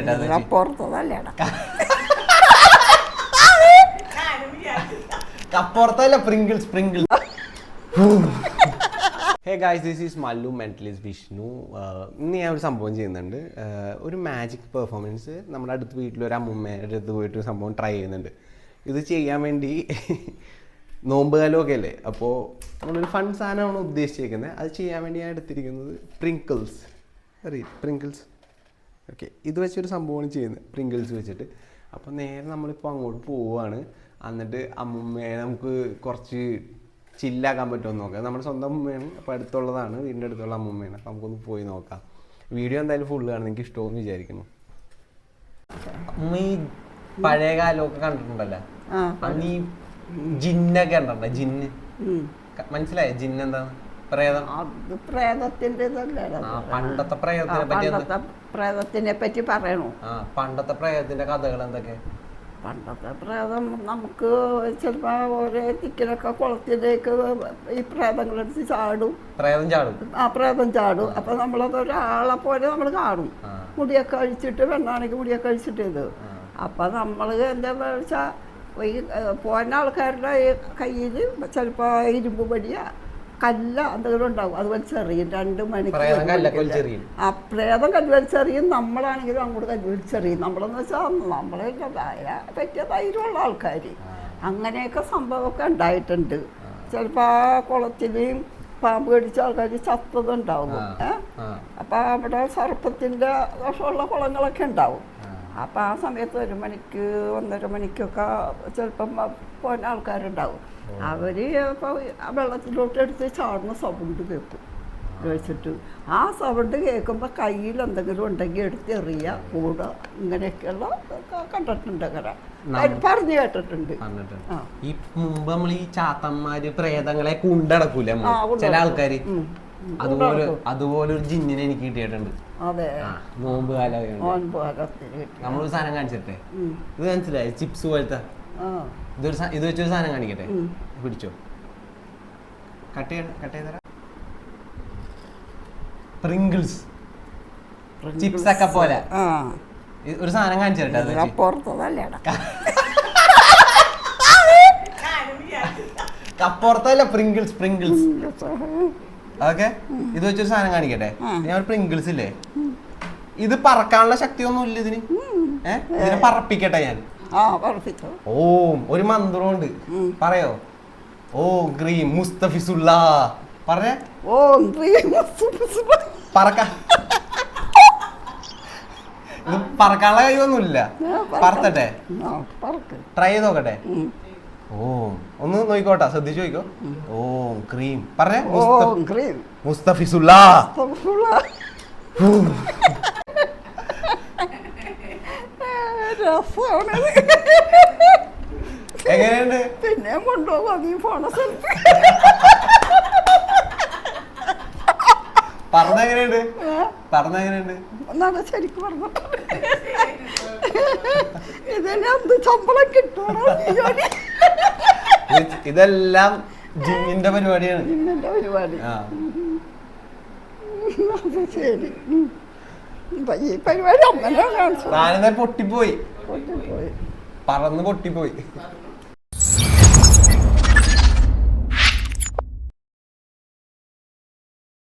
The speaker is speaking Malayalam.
കേട്ടാ പുറത്തതല്ലേടാ കപ്പുറത്തല്ല പ്രിങ്കിൾസ് hey guys, this is Mallu mentalist Vishnu. ഇന്ന് ഞാൻ ഒരു സംഭവം ചെയ്യുന്നുണ്ട്. ഒരു മാജിക് പെർഫോമൻസ് നമ്മുടെ അടുത്ത് വീട്ടിലൊരു അമ്മൂമ്മയുടെ അടുത്ത് പോയിട്ട് സംഭവം ട്രൈ ചെയ്യുന്നുണ്ട്. ഇത് ചെയ്യാൻ വേണ്ടി നോമ്പ് കാലമൊക്കെ അല്ലേ, അപ്പോൾ നമ്മളൊരു ഫൺ സാധനമാണ് ഉദ്ദേശിച്ചിരിക്കുന്നത്. അത് ചെയ്യാൻ വേണ്ടി ഞാൻ എടുത്തിരിക്കുന്നത് പ്രിങ്കിൾസ്. അറിയാം പ്രിങ്കിൾസ്? ഓക്കെ, ഇത് വെച്ചൊരു സംഭവമാണ് ചെയ്യുന്നത്, പ്രിങ്കിൾസ് വെച്ചിട്ട്. അപ്പോൾ നേരെ നമ്മളിപ്പോൾ അങ്ങോട്ട് പോവുകയാണ്. എന്നിട്ട് അമ്മൂമ്മയെ നമുക്ക് കുറച്ച് ചില്ലാക്കാൻ പറ്റുമെന്ന് നോക്കാം. നമ്മുടെ സ്വന്തം അമ്മൂമ്മയാണ്, അപ്പോൾ അടുത്തുള്ളതാണ്, വീടിൻ്റെ അടുത്തുള്ള അമ്മൂമ്മയാണ്. അപ്പോൾ നമുക്കൊന്ന് പോയി നോക്കാം. വീഡിയോ എന്തായാലും ഫുള്ള് കാണും, എനിക്ക് ഇഷ്ടമെന്ന് വിചാരിക്കുന്നു. അമ്മ ഈ പഴയ കാലമൊക്കെ കണ്ടിട്ടുണ്ടല്ലോ, അന്ന് ഈ ജിന്നൊക്കെ ഉണ്ടോ? ജിന്ന് മനസ്സിലായോ? ജിന്ന് എന്താണ്? പ്രേതം. പണ്ടത്തെ പ്രേതത്തിനെ പറ്റി പറയണോ? പണ്ടത്തെ പ്രേതത്തിന്റെ കഥകൾ എന്തൊക്കെ? പണ്ടത്തെ പ്രേതം നമുക്ക് ചിലപ്പോൾ ഓരോ തിക്കിലൊക്കെ കുളത്തിലേക്ക് ഈ പ്രേതങ്ങളെടുത്ത് ചാടും. പ്രേതം ചാടും. അപ്പൊ നമ്മളത് ഒരാളെ പോലെ നമ്മൾ കാണും. മുടിയൊക്കെ അഴിച്ചിട്ട്, പെണ്ണാണെങ്കിൽ മുടിയൊക്കെ അഴിച്ചിട്ട് ഇത്. അപ്പൊ നമ്മൾ എന്താ വെച്ചാൽ ഈ പോന്ന ആൾക്കാരുടെ കയ്യിൽ ചിലപ്പോൾ ഇരുമ്പ് പടിയ കല്ല എന്തെങ്കിലും ഉണ്ടാവും, അത് വലിച്ചെറിയും. 2 മണിക്ക് ആ പ്രേതം കല്ല് വലിച്ചെറിയും. നമ്മളാണെങ്കിലും അങ്ങോട്ട് കല്ല് വലിച്ചെറിയും. നമ്മളെന്ന് വെച്ചാൽ നമ്മളെ പറ്റിയ ധൈര്യമുള്ള ആൾക്കാർ. അങ്ങനെയൊക്കെ സംഭവമൊക്കെ ഉണ്ടായിട്ടുണ്ട്. ചിലപ്പോൾ ആ കുളത്തിൽ പാമ്പ് കടിച്ച ആൾക്കാർ ചത്തതുണ്ടാവും. അപ്പം അവിടെ സർപ്പത്തിൻ്റെ ദോഷമുള്ള കുളങ്ങളൊക്കെ ഉണ്ടാവും. അപ്പം ആ സമയത്ത് 1 മണിക്ക് 1:30 മണിക്കൊക്കെ ചിലപ്പം പോന്ന ആൾക്കാരുണ്ടാവും. അവർ ഇപ്പോൾ വെള്ളത്തിലോട്ട് എടുത്ത് ചാടുന്ന സൗണ്ട് കേൾക്കും വെച്ചിട്ട്. ആ സൗണ്ട് കേൾക്കുമ്പോൾ കയ്യിൽ എന്തെങ്കിലും ഉണ്ടെങ്കിൽ എടുത്തെറിയുക, കൂടെ ഇങ്ങനെയൊക്കെയുള്ള കണ്ടിട്ടുണ്ട്. അങ്ങനെ പറഞ്ഞു കേട്ടിട്ടുണ്ട്. ഈ മുമ്പ് നമ്മൾ ഈ ചാത്തന്മാര് പ്രേതങ്ങളെ കൊണ്ടടക്കൂല ചില ആൾക്കാര്, അതുപോലെ ഒരു ജിന്നിനെ എനിക്ക് കിട്ടിയിട്ടുണ്ട്. അതെ, നോമ്പ് കാലത്തിന് നമ്മളൊരു സാധനം കാണിച്ചിട്ടെ, ഇത് മനസ്സിലായി? ചിപ്സ് പോലത്തെ ഇത് വെച്ചൊരു സാധനം കാണിക്കട്ടെ, പിടിച്ചോ, കട്ട് ചെയ്തരാ. പ്രിങ്കിൾസ് ചിപ്സ് ഒക്കെ പോലെ ഒരു സാധനം കാണിച്ചിട്ടെ. കപ്പുറത്തല്ല, പ്രിങ്കിൾസ്. ഓക്കെ, ഇത് വെച്ചൊരു സാധനം കാണിക്കട്ടെ. ഞാൻ ഒരു പ്രിങ്കിൾസ് ഇല്ലേ, ഇത് പറക്കാനുള്ള ശക്തിയൊന്നും ഇല്ല ഇതിന്. ഇതിനെ പറപ്പിക്കട്ടെ ഞാൻ. ഓം ഒരു മന്ത്രമുണ്ട്, പറയോ? ഓം ഗ്രീം മുസ്തഫിസുള്ള പറഞ്ഞേ. പറക്കാനുള്ള കഴിവൊന്നുമില്ല. പറത്തട്ടെ, ട്രൈ ചെയ്ത് നോക്കട്ടെ. ഓം ഒന്ന് നോക്കിക്കോട്ടെ, ശ്രദ്ധിച്ചു നോക്കോ. ഓം ക്രീം പറഞ്ഞേ. മുസ്തഫിസുള്ള. എങ്ങനെയുണ്ട്? പിന്നെ കൊണ്ടുപോകും നീ പോണ സ്ഥലത്ത്. പറഞ്ഞെങ്ങനെയുണ്ട്? ശരിക്കും പറഞ്ഞു. ഇതിനെന്ത് ശമ്പളം കിട്ടണോ? ഇതെല്ലാം ജിന്നിന്റെ പരിപാടിയാണ്. ജിന്നിന്റെ പരിപാടി. ശരി, ഈ പരിപാടി അങ്ങനെ കാണിച്ചു. ഞാനെന്താ പൊട്ടിപ്പോയി, പറന്ന് പൊട്ടിപ്പോയി.